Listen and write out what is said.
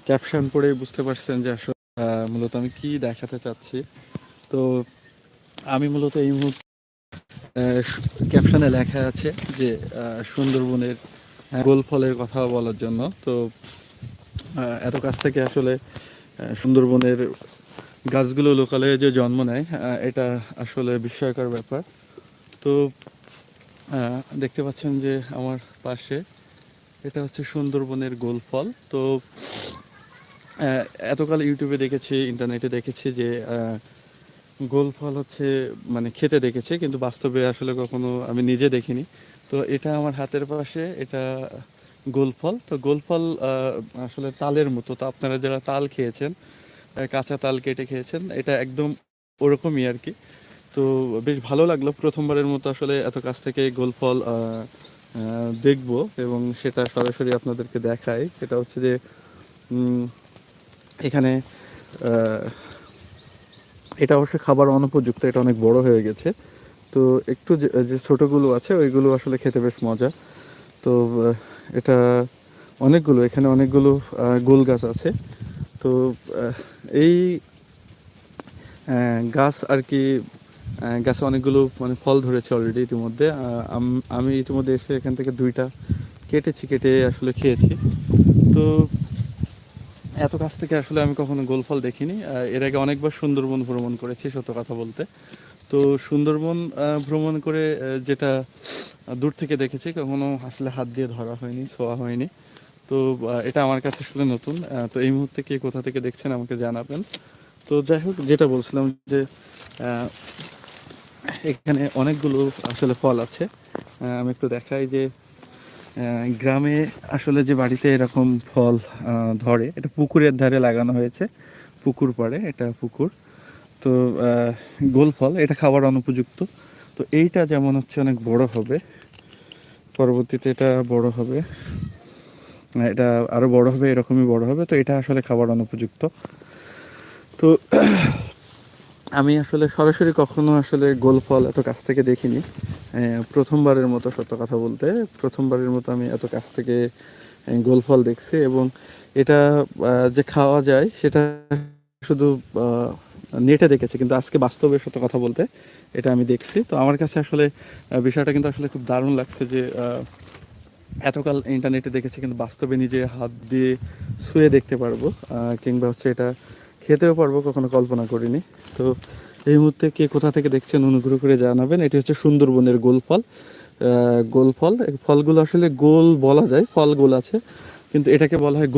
Caption পড়েই বুঝতে পারছেন যে আসলে মূলত আমি কি দেখাতে চাচ্ছি। তো আমি মূলত এই মুহূর্তে ক্যাপশনে লেখা আছে যে সুন্দরবনের গোল ফলের কথা বলার জন্য। তো এত কাছ থেকে আসলে সুন্দরবনের গাছগুলো লোকালে যে জন্ম নেয়, এটা আসলে বিস্ময়কর ব্যাপার। তো দেখতে পাচ্ছেন যে আমার পাশে এটা হচ্ছে সুন্দরবনের গোল ফল। তো এতকাল ইউটিউবে দেখেছি, ইন্টারনেটে দেখেছি যে গোল ফল হচ্ছে মানে খেতে দেখেছি, কিন্তু বাস্তবে আসলে কখনো আমি নিজে দেখিনি। তো এটা আমার হাতের পাশে, এটা গোল ফল। তো গোল ফল আসলে তালের মতো। তো আপনারা যারা তাল খেয়েছেন, কাঁচা তাল কেটে খেয়েছেন, এটা একদম ওরকমই আর কি। তো বেশ ভালো লাগলো, প্রথমবারের মতো আসলে এত কাছ থেকে গোল ফল দেখবো এবং সেটা সরাসরি আপনাদেরকে দেখাই। সেটা হচ্ছে যে এখানে এটা অবশ্যই খাবার অনুপযুক্ত, এটা অনেক বড় হয়ে গেছে। তো একটু যে যে ছোটোগুলো আছে ওইগুলো আসলে খেতে বেশ মজা। তো এটা অনেকগুলো, এখানে অনেকগুলো গোল গাছ আছে। তো এই গাছ আর কি, গাছে অনেকগুলো মানে ফল ধরেছে অলরেডি ইতিমধ্যে। আমি ইতিমধ্যে এসে এখান থেকে দুইটা কেটেছি, কেটে আসলে খেয়েছি। তো এত কাছ থেকে আসলে আমি কখনো গোল ফল দেখিনি। এর আগে অনেকবার সুন্দরবন ভ্রমণ করেছি সত্য কথা বলতে। তো সুন্দরবন ভ্রমণ করে যেটা দূর থেকে দেখেছি, কখনো আসলে হাত দিয়ে ধরা হয়নি, ছোঁয়া হয়নি। তো এটা আমার কাছে আসলে নতুন। তো এই মুহূর্তে কে কোথা থেকে দেখছেন আমাকে জানাবেন। তো যাই হোক, যেটা বলছিলাম যে আহ, এখানে অনেকগুলো আসলে ফল আছে। আমি একটু দেখাই যে গ্রামে আসলে যে বাড়িতে এরকম ফল ধরে, এটা পুকুরের ধারে লাগানো হয়েছে, পুকুর পাড়ে, এটা পুকুর। তো গোল ফল এটা খাবার অনুপযুক্ত। তো এইটা যেমন হচ্ছে অনেক বড় হবে, পরবর্তীতে এটা বড় হবে, এটা আরও বড় হবে, এরকমই বড় হবে। তো এটা আসলে খাবার অনুপযুক্ত। তো আমি আসলে সরাসরি কখনো আসলে গোল ফল এত কাছ থেকে দেখিনি। প্রথমবারের মতো, সত্য কথা বলতে প্রথমবারের মতো আমি এত কাছ থেকে গোল ফল দেখছি। এবং এটা যে খাওয়া যায় সেটা শুধু নেটে দেখেছি, কিন্তু আজকে বাস্তবে সত্য কথা বলতে এটা আমি দেখছি। তো আমার কাছে আসলে বিষয়টা কিন্তু আসলে খুব দারুণ লাগছে যে এতকাল ইন্টারনেটে দেখেছি, কিন্তু বাস্তবে নিজে হাত দিয়ে ছুঁয়ে দেখতে পারবো, কিংবা হচ্ছে এটা খেতেও পারবো, কখনো কল্পনা করিনি। তো এই মুহূর্তে কে কোথা থেকে দেখছেন অনুগ্রহ করে জানাবেন। এটি হচ্ছে সুন্দরবনের গোল ফল। গোল ফল, এই ফলগুলো আসলে গোল বলা যায়, ফল গোল আছে, কিন্তু এটাকে বলা হয় গোল